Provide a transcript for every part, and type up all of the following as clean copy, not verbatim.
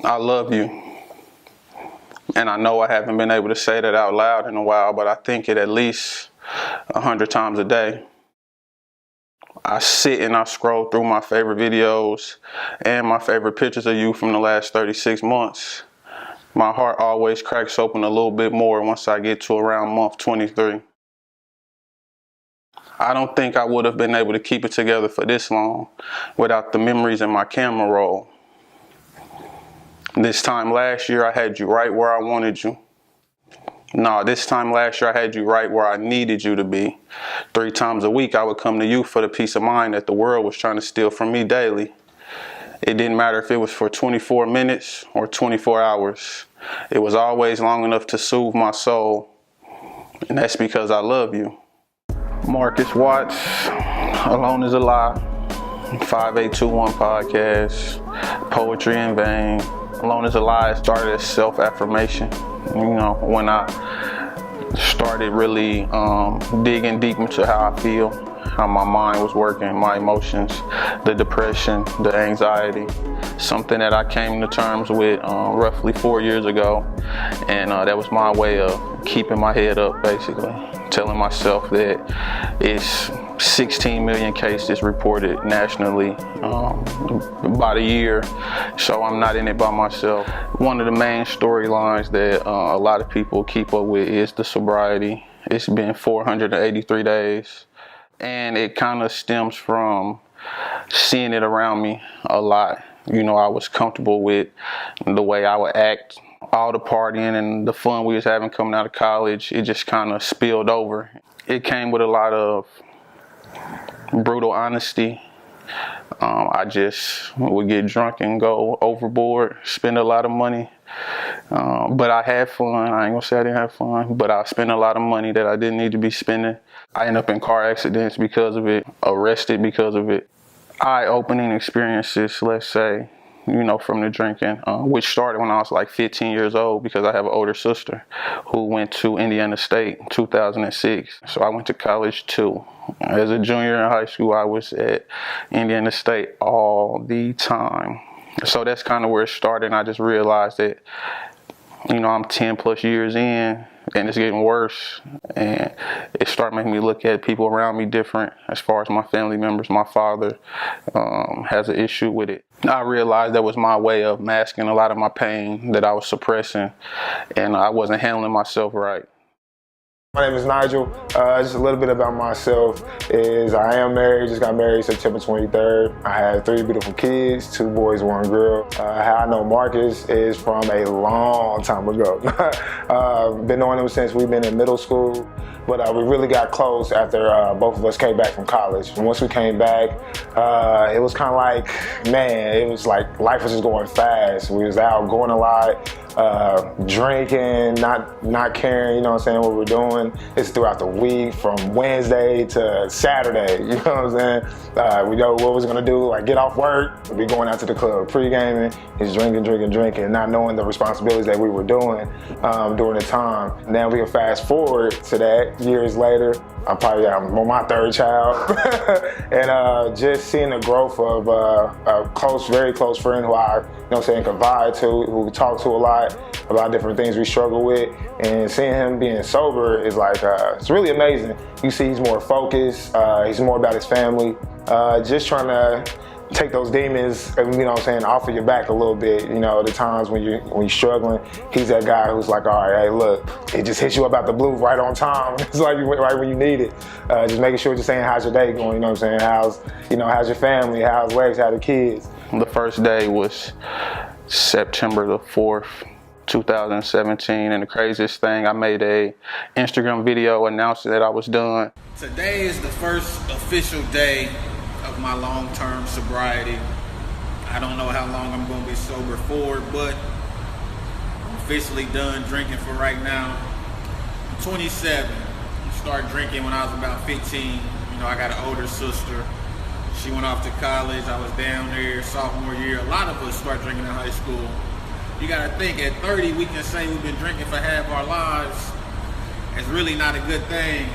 I love you. And I know I haven't been able to say that out loud in a while, but I think it at least 100 times a day. I sit and I scroll through my favorite videos and my favorite pictures of you from the last 36 months. My heart always cracks open a little bit more once I get to around month 23. I don't think I would have been able to keep it together for this long without the memories in my camera roll. This time last year, I had you right where I wanted you. No, this time last year, I had you right where I needed you to be. 3 times a week, I would come to you for the peace of mind that the world was trying to steal from me daily. It didn't matter if it was for 24 minutes or 24 hours. It was always long enough to soothe my soul. And that's because I love you. Marcus Watts, Alone is a Lie, 5821 Podcast, Poetry in Vain. Alone is a Lie started as self-affirmation. You know, when I started really digging deep into how I feel, how my mind was working, my emotions, the depression, the anxiety, something that I came to terms with roughly 4 years ago. And that was my way of keeping my head up, basically. Telling myself that it's 16 million cases reported nationally about a year, so I'm not in it by myself. One of the main storylines that a lot of people keep up with is the sobriety. It's been 483 days, and it kind of stems from seeing it around me a lot. You know, I was comfortable with the way I would act. All the partying and the fun we was having coming out of college, it just kind of spilled over. It came with a lot of brutal honesty. I just would get drunk and go overboard, spend a lot of money. But I had fun. I ain't gonna say I didn't have fun, but I spent a lot of money that I didn't need to be spending. I ended up in car accidents because of it, arrested because of it. Eye-opening experiences, let's say, you know, from the drinking, which started when I was like 15 years old because I have an older sister who went to Indiana State in 2006. So I went to college too. As a junior in high school, I was at Indiana State all the time. So that's kind of where it started, and I just realized that, you know, I'm 10 plus years in, and it's getting worse, and it started making me look at people around me different. As far as my family members, my father has an issue with it. I realized that was my way of masking a lot of my pain that I was suppressing, and I wasn't handling myself right. My name is Nigel. Just a little bit about myself is I am married, just got married September 23rd. I have 3 beautiful kids, 2 boys, 1 girl. How I know Marcus is from a long time ago. Been knowing him since we've been in middle school, but we really got close after both of us came back from college. And once we came back, it was kind of like, man, it was like life was just going fast. We was out going a lot, drinking, not caring, you know what I'm saying, what we're doing. It's throughout the week from Wednesday to Saturday, you know what I'm saying? We know what we're gonna do, like get off work, we'll be going out to the club, pre-gaming, he's drinking, not knowing the responsibilities that we were doing during the time. Now we can fast forward to that, years later, I'm on my 3rd child, and just seeing the growth of a very close friend who I, you know what I'm saying, confide to, who we talk to a lot about different things we struggle with, and seeing him being sober is like, it's really amazing. You see he's more focused, he's more about his family, just trying to take those demons, you know what I'm saying, off of your back a little bit. You know, the times when you're struggling, he's that guy who's like, all right, hey, look, it just hits you up out the blue right on time. It's like right when you need it. Just making sure, just saying, how's your day going? You know what I'm saying? How's your family? How's Lex? How the kids? The first day was September the 4th. 2017, and the craziest thing, I made a Instagram video announcing that I was done. Today is the first official day of my long-term sobriety. I don't know how long I'm going to be sober for, but I'm officially done drinking for right now. I'm 27. I started drinking when I was about 15. You know, I got an older sister. She went off to college. I was down there sophomore year. A lot of us start drinking in high school. You got to think, at 30, we can say we've been drinking for half our lives. It's really not a good thing.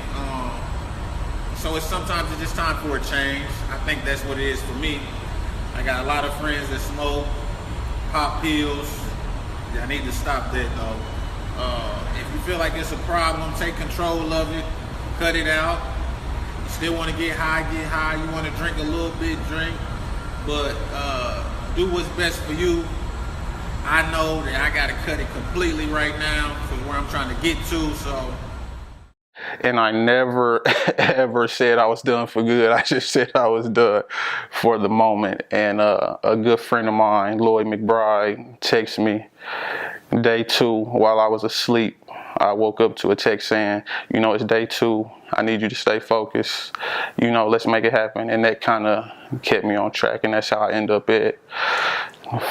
So sometimes it's just time for a change. I think that's what it is for me. I got a lot of friends that smoke. pop pills. I need to stop that though. If you feel like it's a problem, take control of it, cut it out. You still want to get high, get high. You want to drink a little bit, drink. But do what's best for you. I know that I got to cut it completely right now for where I'm trying to get to, so. And I never, ever said I was done for good. I just said I was done for the moment. And a good friend of mine, Lloyd McBride, texted me day 2 while I was asleep. I woke up to a text saying, you know, it's day 2. I need you to stay focused. You know, let's make it happen. And that kind of kept me on track. And that's how I end up at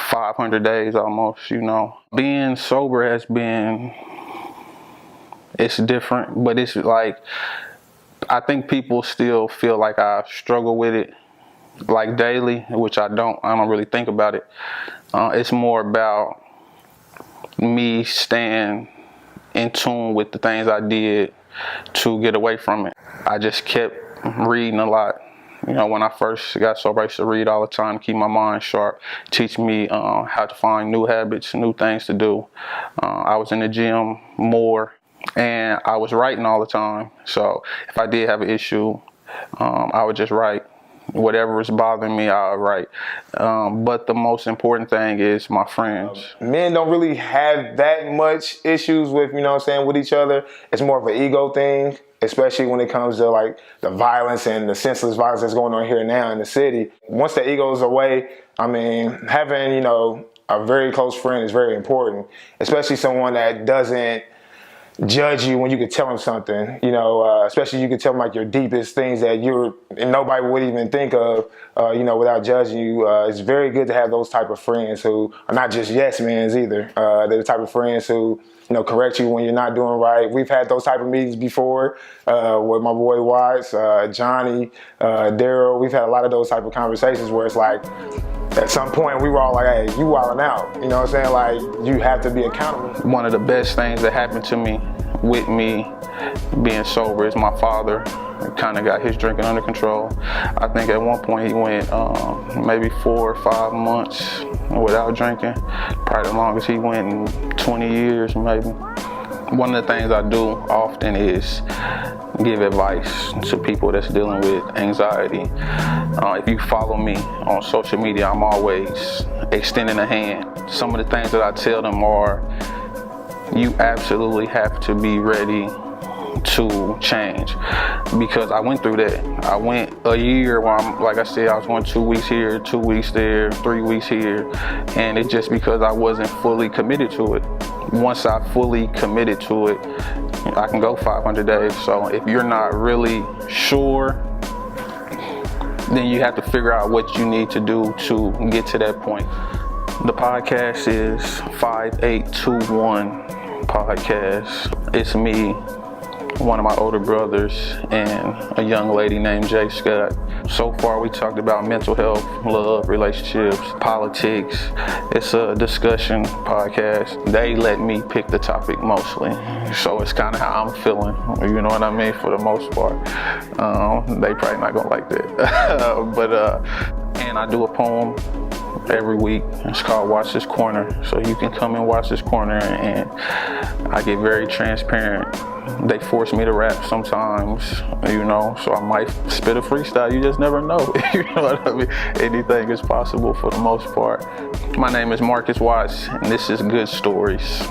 500 days almost, you know. Being sober has been, it's different, but it's like, I think people still feel like I struggle with it like daily, which I don't really think about it. It's more about me staying in tune with the things I did to get away from it. I just kept reading a lot. You know, when I first got sober, I used to read all the time to keep my mind sharp, teach me how to find new habits, new things to do. I was in the gym more, and I was writing all the time. So if I did have an issue, I would just write. Whatever was bothering me, I would write. But the most important thing is my friends. Men don't really have that much issues with, you know what I'm saying, with each other. It's more of an ego thing, especially when it comes to like the violence and the senseless violence that's going on here now in the city. Once the ego is away, I mean, having, you know, a very close friend is very important, especially someone that doesn't judge you when you could tell them something, you know, especially you could tell them like your deepest things that and nobody would even think of, you know, without judging you. It's very good to have those type of friends who are not just yes mans either. They're the type of friends who, you know, correct you when you're not doing right. We've had those type of meetings before with my boy Watts, Johnny, Daryl. We've had a lot of those type of conversations where it's like, at some point we were all like, hey, you wilding out. You know what I'm saying? Like, you have to be accountable. One of the best things that happened to me with me being sober is my father kind of got his drinking under control. I think at one point he went maybe 4 or 5 months without drinking. Probably the longest he went in 20 years maybe. One of the things I do often is give advice to people that's dealing with anxiety. If you follow me on social media, I'm always extending a hand. Some of the things that I tell them are, you absolutely have to be ready to change, because I went through that. I went a year where like I said, I was going 2 weeks here, 2 weeks there, 3 weeks here, and it's just because I wasn't fully committed to it. Once I fully committed to it, I can go 500 days. So if you're not really sure, then you have to figure out what you need to do to get to that point. The podcast is 5821 Podcast. It's me, one of my older brothers, and a young lady named Jay Scott. So far we talked about mental health, love, relationships, politics. It's a discussion podcast. They let me pick the topic mostly, so it's kind of how I'm feeling, you know what I mean, for the most part. They probably not gonna like that. And I do a poem every week. It's called Watch This Corner, so you can come and watch this corner, and I get very transparent. They force me to rap sometimes, you know, so I might spit a freestyle. You just never know. You know what I mean? Anything is possible for the most part. My name is Marcus Watts, and this is Good Stories.